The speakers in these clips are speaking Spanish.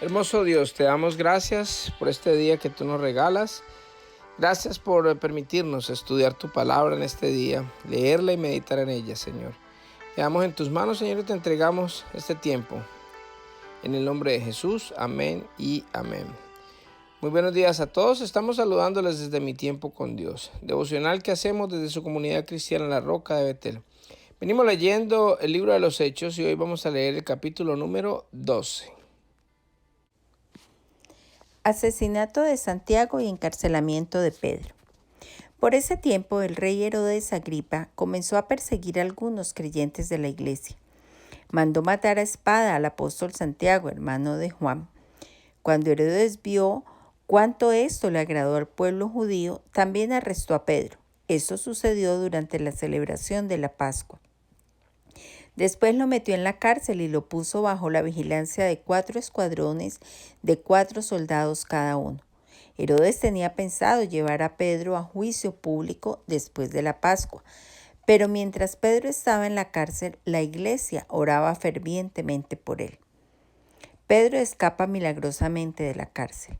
Hermoso Dios, te damos gracias por este día que tú nos regalas. Gracias por permitirnos estudiar tu palabra en este día, leerla y meditar en ella, Señor. Quedamos en tus manos, Señor, y te entregamos este tiempo. En el nombre de Jesús, amén y amén. Muy buenos días a todos. Estamos saludándoles desde Mi Tiempo con Dios, devocional que hacemos desde su comunidad cristiana La Roca de Betel. Venimos leyendo el libro de los Hechos y hoy vamos a leer el capítulo número 12. Asesinato de Santiago y encarcelamiento de Pedro. Por ese tiempo, el rey Herodes Agripa comenzó a perseguir a algunos creyentes de la iglesia. Mandó matar a espada al apóstol Santiago, hermano de Juan. Cuando Herodes vio cuánto esto le agradó al pueblo judío, también arrestó a Pedro. Eso sucedió durante la celebración de la Pascua. Después lo metió en la cárcel y lo puso bajo la vigilancia de 4 escuadrones de 4 soldados cada uno. Herodes tenía pensado llevar a Pedro a juicio público después de la Pascua, pero mientras Pedro estaba en la cárcel, la iglesia oraba fervientemente por él. Pedro escapa milagrosamente de la cárcel.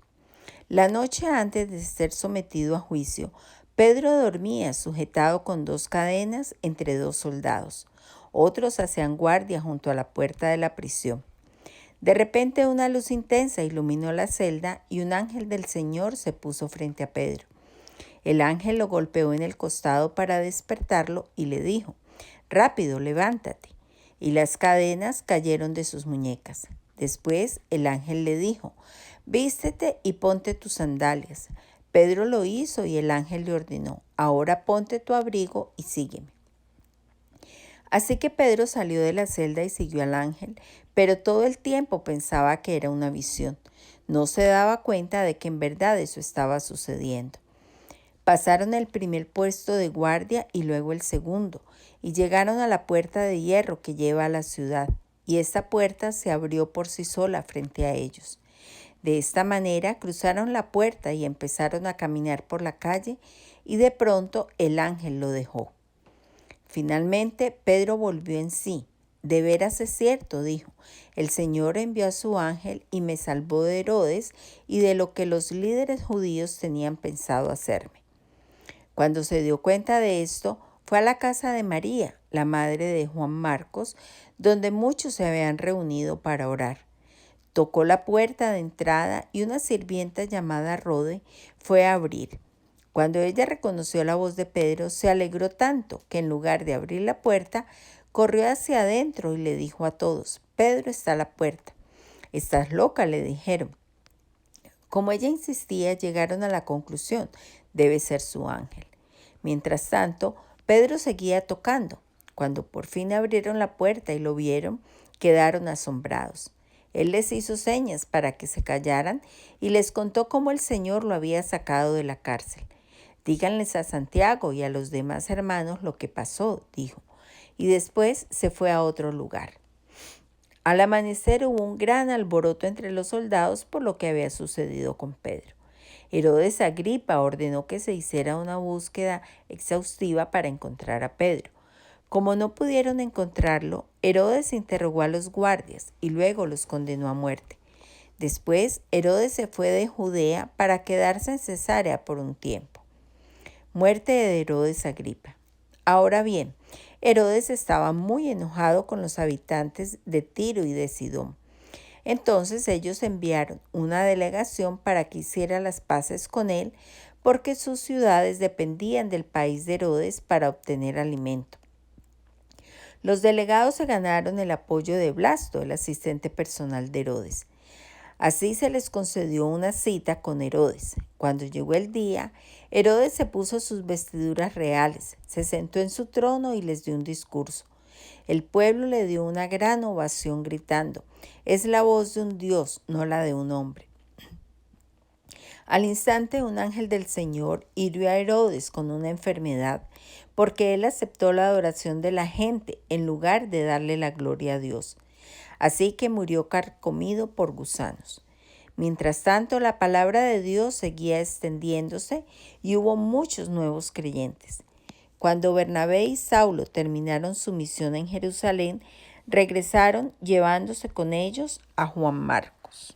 La noche antes de ser sometido a juicio, Pedro dormía sujetado con 2 cadenas entre 2 soldados. Otros hacían guardia junto a la puerta de la prisión. De repente una luz intensa iluminó la celda y un ángel del Señor se puso frente a Pedro. El ángel lo golpeó en el costado para despertarlo y le dijo: «Rápido, levántate». Y las cadenas cayeron de sus muñecas. Después el ángel le dijo: «Vístete y ponte tus sandalias». Pedro lo hizo y el ángel le ordenó: «Ahora ponte tu abrigo y sígueme». Así que Pedro salió de la celda y siguió al ángel, pero todo el tiempo pensaba que era una visión. No se daba cuenta de que en verdad eso estaba sucediendo. Pasaron el primer puesto de guardia y luego el segundo, y llegaron a la puerta de hierro que lleva a la ciudad, y esta puerta se abrió por sí sola frente a ellos. De esta manera cruzaron la puerta y empezaron a caminar por la calle, y de pronto el ángel lo dejó. Finalmente Pedro volvió en sí. «De veras es cierto», dijo, «el Señor envió a su ángel y me salvó de Herodes y de lo que los líderes judíos tenían pensado hacerme». Cuando se dio cuenta de esto, fue a la casa de María, la madre de Juan Marcos, donde muchos se habían reunido para orar. Tocó la puerta de entrada y una sirvienta llamada Rode fue a abrir. Cuando ella reconoció la voz de Pedro, se alegró tanto que en lugar de abrir la puerta, corrió hacia adentro y le dijo a todos: «Pedro está a la puerta». «¿Estás loca?», le dijeron. Como ella insistía, llegaron a la conclusión: debe ser su ángel. Mientras tanto, Pedro seguía tocando. Cuando por fin abrieron la puerta y lo vieron, quedaron asombrados. Él les hizo señas para que se callaran y les contó cómo el Señor lo había sacado de la cárcel. «Díganles a Santiago y a los demás hermanos lo que pasó», dijo, y después se fue a otro lugar. Al amanecer hubo un gran alboroto entre los soldados por lo que había sucedido con Pedro. Herodes Agripa ordenó que se hiciera una búsqueda exhaustiva para encontrar a Pedro. Como no pudieron encontrarlo, Herodes interrogó a los guardias y luego los condenó a muerte. Después, Herodes se fue de Judea para quedarse en Cesarea por un tiempo. Muerte de Herodes Agripa. Ahora bien, Herodes estaba muy enojado con los habitantes de Tiro y de Sidón. Entonces ellos enviaron una delegación para que hiciera las paces con él, porque sus ciudades dependían del país de Herodes para obtener alimento. Los delegados se ganaron el apoyo de Blasto, el asistente personal de Herodes. Así se les concedió una cita con Herodes. Cuando llegó el día, Herodes se puso sus vestiduras reales, se sentó en su trono y les dio un discurso. El pueblo le dio una gran ovación gritando: «Es la voz de un Dios, no la de un hombre». Al instante, un ángel del Señor hirió a Herodes con una enfermedad, porque él aceptó la adoración de la gente en lugar de darle la gloria a Dios. Así que murió carcomido por gusanos. Mientras tanto, la palabra de Dios seguía extendiéndose y hubo muchos nuevos creyentes. Cuando Bernabé y Saulo terminaron su misión en Jerusalén, regresaron llevándose con ellos a Juan Marcos.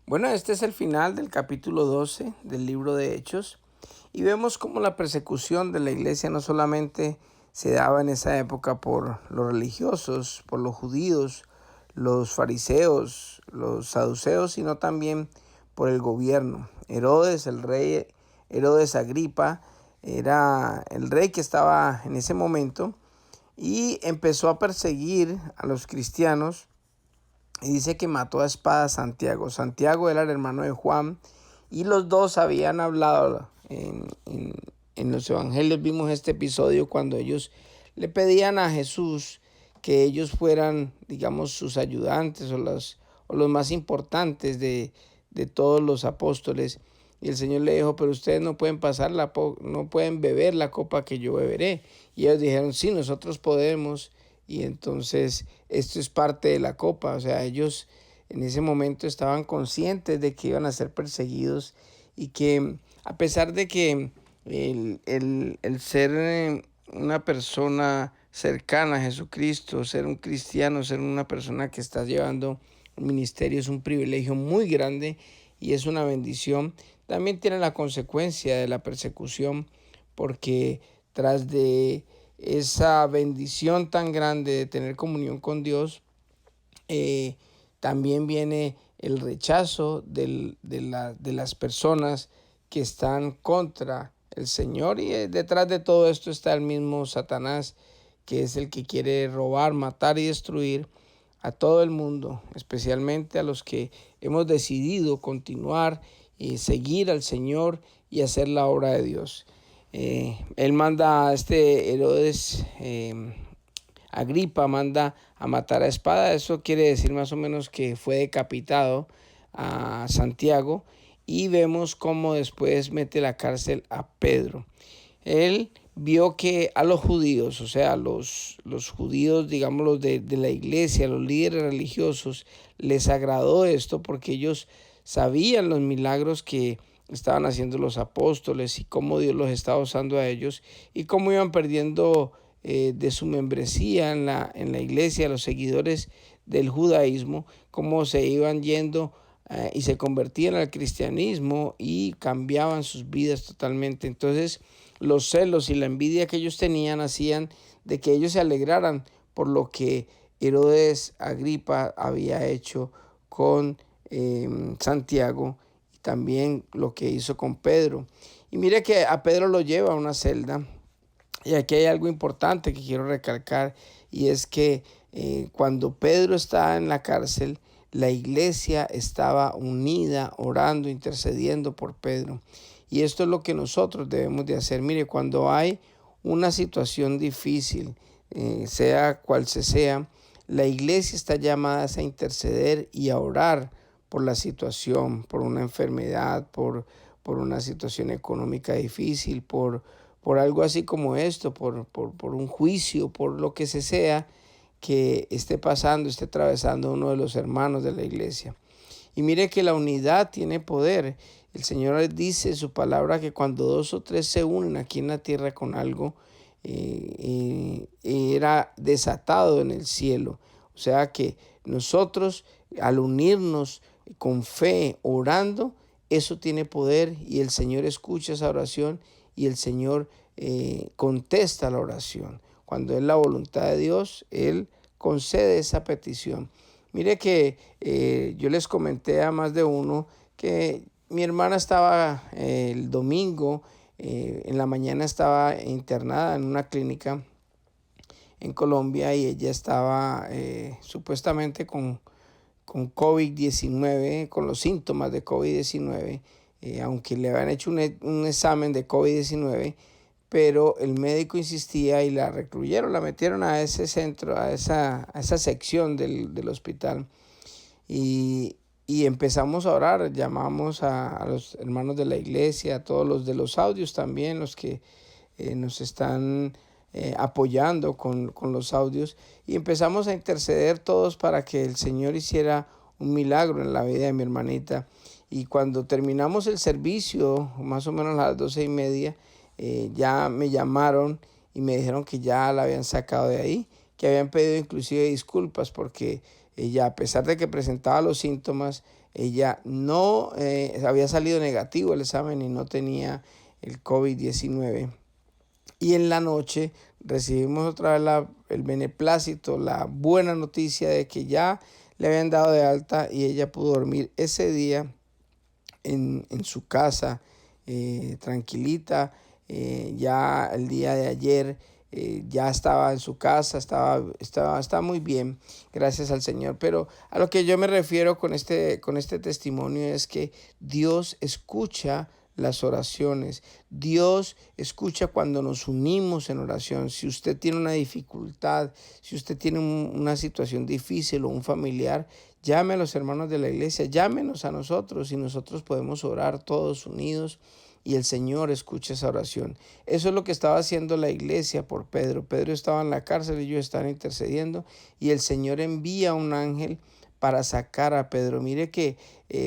Bueno, este es el final del capítulo 12 del libro de Hechos y vemos cómo la persecución de la iglesia no solamente se daba en esa época por los religiosos, por los judíos, los fariseos, los saduceos, sino también por el gobierno. Herodes, el rey Herodes Agripa, era el rey que estaba en ese momento y empezó a perseguir a los cristianos y dice que mató a espada a Santiago. Santiago era el hermano de Juan y los dos habían hablado en los evangelios. Vimos este episodio cuando ellos le pedían a Jesús que ellos fueran, digamos, sus ayudantes o los más importantes de todos los apóstoles. Y el Señor le dijo, pero ustedes no pueden no pueden beber la copa que yo beberé. Y ellos dijeron, sí, nosotros podemos. Y entonces esto es parte de la copa. O sea, ellos en ese momento estaban conscientes de que iban a ser perseguidos y que a pesar de que el ser una persona cercana a Jesucristo, ser un cristiano, ser una persona que está llevando un ministerio es un privilegio muy grande y es una bendición. También tiene la consecuencia de la persecución porque tras de esa bendición tan grande de tener comunión con Dios, también viene el rechazo de las personas que están contra el Señor y detrás de todo esto está el mismo Satanás, que es el que quiere robar, matar y destruir a todo el mundo, especialmente a los que hemos decidido continuar y seguir al Señor y hacer la obra de Dios. Él manda a este Herodes Agripa, manda a matar a espada. Eso quiere decir más o menos que fue decapitado a Santiago y vemos cómo después mete la cárcel a Pedro. Él vio que a los judíos, o sea, los judíos, digamos, los de la iglesia, los líderes religiosos, les agradó esto porque ellos sabían los milagros que estaban haciendo los apóstoles y cómo Dios los estaba usando a ellos y cómo iban perdiendo de su membresía en la iglesia, los seguidores del judaísmo, cómo se iban yendo y se convertían al cristianismo y cambiaban sus vidas totalmente. Entonces los celos y la envidia que ellos tenían hacían de que ellos se alegraran por lo que Herodes Agripa había hecho con Santiago y también lo que hizo con Pedro. Y mire que a Pedro lo lleva a una celda. Y aquí hay algo importante que quiero recalcar y es que cuando Pedro estaba en la cárcel, la iglesia estaba unida, orando, intercediendo por Pedro. Y esto es lo que nosotros debemos de hacer. Mire, cuando hay una situación difícil, sea cual sea, la iglesia está llamada a interceder y a orar por la situación, por una enfermedad, por una situación económica difícil, por algo así como esto, por un juicio, por lo que sea que esté pasando, esté atravesando uno de los hermanos de la iglesia. Y mire que la unidad tiene poder. El Señor dice en su palabra que cuando 2 o 3 se unen aquí en la tierra con algo, era desatado en el cielo. O sea que nosotros al unirnos con fe, orando, eso tiene poder y el Señor escucha esa oración y el Señor contesta la oración. Cuando es la voluntad de Dios, Él concede esa petición. Mire que yo les comenté a más de uno que mi hermana estaba el domingo, en la mañana estaba internada en una clínica en Colombia y ella estaba supuestamente con COVID-19, con los síntomas de COVID-19, aunque le habían hecho un examen de COVID-19, pero el médico insistía y la recluyeron, la metieron a ese centro, a esa sección del hospital y empezamos a orar, llamamos a los hermanos de la iglesia, a todos los de los audios también, los que nos están apoyando con los audios y empezamos a interceder todos para que el Señor hiciera un milagro en la vida de mi hermanita. Y cuando terminamos el servicio, más o menos a las 12:30, ya me llamaron y me dijeron que ya la habían sacado de ahí, que habían pedido inclusive disculpas porque ella, a pesar de que presentaba los síntomas, ella no había salido negativo el examen y no tenía el COVID-19. Y en la noche recibimos otra vez el beneplácito, la buena noticia de que ya le habían dado de alta y ella pudo dormir ese día en su casa, tranquilita. Ya el día de ayer ya estaba en su casa, estaba muy bien, gracias al Señor. Pero a lo que yo me refiero con este testimonio es que Dios escucha las oraciones. Dios escucha cuando nos unimos en oración. Si usted tiene una dificultad, si usted tiene una situación difícil o un familiar, llame a los hermanos de la iglesia, llámenos a nosotros y nosotros podemos orar todos unidos y el Señor escucha esa oración. Eso es lo que estaba haciendo la iglesia por Pedro. Pedro estaba en la cárcel, ellos estaban intercediendo y el Señor envía un ángel para sacar a Pedro. Mire que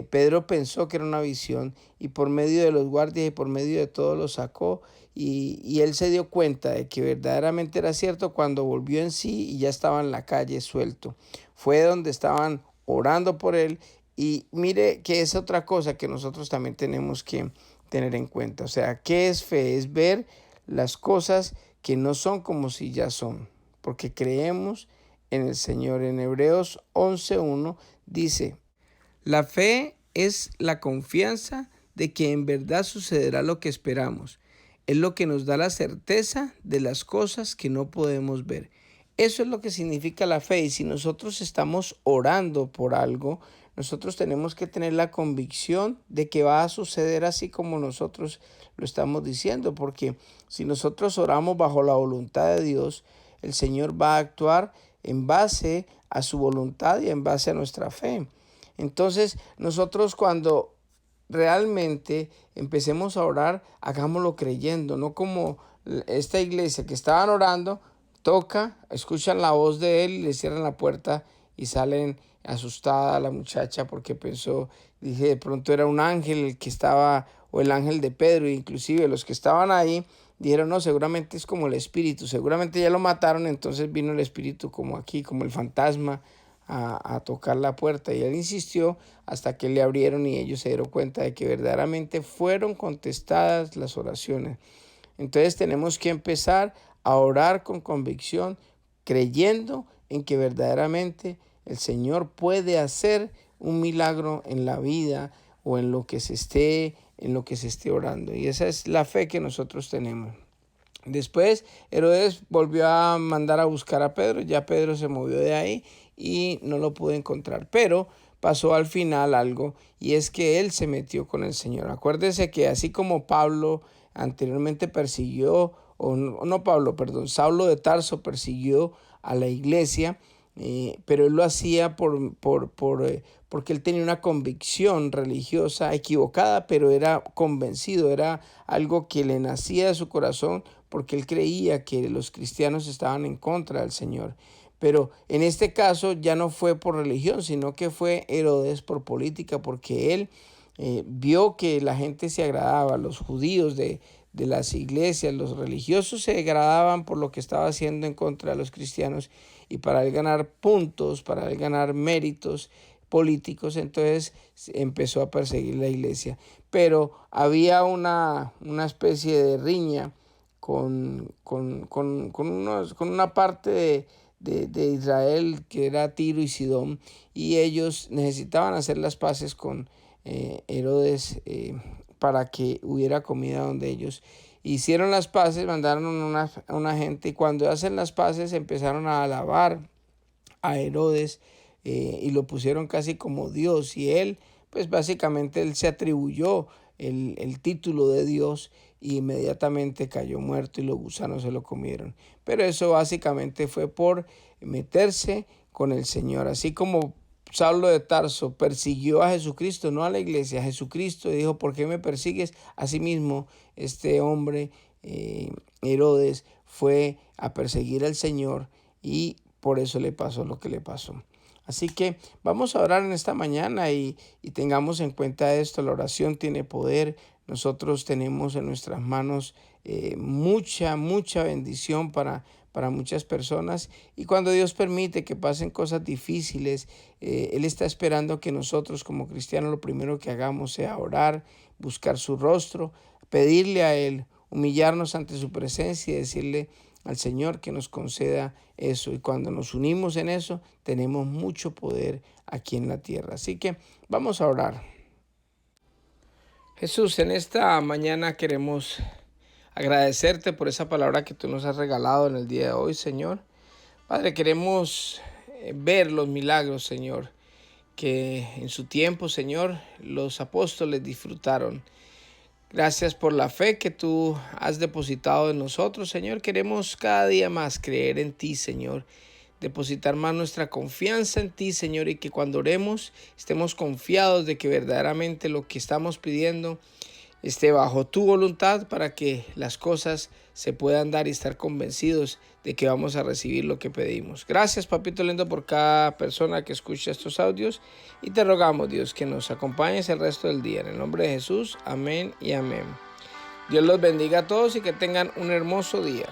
Pedro pensó que era una visión y por medio de los guardias y por medio de todo lo sacó y él se dio cuenta de que verdaderamente era cierto cuando volvió en sí y ya estaba en la calle suelto. Fue donde estaban orando por él y mire que es otra cosa que nosotros también tenemos que tener en cuenta. O sea, ¿qué es fe? Es ver las cosas que no son como si ya son, porque creemos en el Señor. En Hebreos 11:1 dice, la fe es la confianza de que en verdad sucederá lo que esperamos. Es lo que nos da la certeza de las cosas que no podemos ver. Eso es lo que significa la fe. Y si nosotros estamos orando por algo, nosotros tenemos que tener la convicción de que va a suceder así como nosotros lo estamos diciendo. Porque si nosotros oramos bajo la voluntad de Dios, el Señor va a actuar en base a su voluntad y en base a nuestra fe. Entonces, nosotros cuando realmente empecemos a orar, hagámoslo creyendo, no como esta iglesia que estaban orando, toca, escuchan la voz de él y le cierran la puerta y salen asustada la muchacha porque pensó, dije, de pronto era un ángel el que estaba, o el ángel de Pedro, inclusive los que estaban ahí dijeron, no, seguramente es como el espíritu, seguramente ya lo mataron, entonces vino el espíritu como aquí, como el fantasma, a tocar la puerta. Y él insistió hasta que le abrieron y ellos se dieron cuenta de que verdaderamente fueron contestadas las oraciones. Entonces tenemos que empezar a orar con convicción, creyendo en que verdaderamente el Señor puede hacer un milagro en la vida o en lo que se esté orando. Y esa es la fe que nosotros tenemos. Después Herodes volvió a mandar a buscar a Pedro, ya Pedro se movió de ahí y no lo pudo encontrar, pero pasó al final algo y es que él se metió con el Señor. Acuérdese que así como Pablo anteriormente persiguió, Saulo de Tarso persiguió a la iglesia, pero él lo hacía porque él tenía una convicción religiosa equivocada, pero era convencido, era algo que le nacía de su corazón porque él creía que los cristianos estaban en contra del Señor. Pero en este caso ya no fue por religión, sino que fue Herodes por política, porque él vio que la gente se agradaba, los judíos de las iglesias, los religiosos se agradaban por lo que estaba haciendo en contra de los cristianos y para él ganar puntos, para él ganar méritos políticos, entonces empezó a perseguir la iglesia. Pero había una especie de riña con una parte de Israel que era Tiro y Sidón y ellos necesitaban hacer las paces con Herodes para que hubiera comida donde ellos. Hicieron las paces, mandaron una gente y cuando hacen las paces empezaron a alabar a Herodes y lo pusieron casi como Dios y él, pues básicamente él se atribuyó el título de Dios y inmediatamente cayó muerto y los gusanos se lo comieron. Pero eso básicamente fue por meterse con el Señor, así como Saulo de Tarso persiguió a Jesucristo, no a la iglesia, a Jesucristo, y dijo, ¿por qué me persigues? Asimismo, este hombre, Herodes, fue a perseguir al Señor y por eso le pasó lo que le pasó. Así que vamos a orar en esta mañana y tengamos en cuenta esto. La oración tiene poder. Nosotros tenemos en nuestras manos mucha bendición para muchas personas. Y cuando Dios permite que pasen cosas difíciles, Él está esperando que nosotros como cristianos lo primero que hagamos sea orar, buscar su rostro, pedirle a Él, humillarnos ante su presencia y decirle al Señor que nos conceda eso. Y cuando nos unimos en eso, tenemos mucho poder aquí en la tierra. Así que vamos a orar. Jesús, en esta mañana queremos agradecerte por esa palabra que tú nos has regalado en el día de hoy, Señor. Padre, queremos ver los milagros, Señor, que en su tiempo, Señor, los apóstoles disfrutaron. Gracias por la fe que tú has depositado en nosotros, Señor. Queremos cada día más creer en ti, Señor. Depositar más nuestra confianza en ti, Señor, y que cuando oremos estemos confiados de que verdaderamente lo que estamos pidiendo esté bajo tu voluntad para que las cosas se puedan dar y estar convencidos de que vamos a recibir lo que pedimos. Gracias, Papito lindo, por cada persona que escucha estos audios y te rogamos, Dios, que nos acompañes el resto del día. En el nombre de Jesús, amén y amén. Dios los bendiga a todos y que tengan un hermoso día.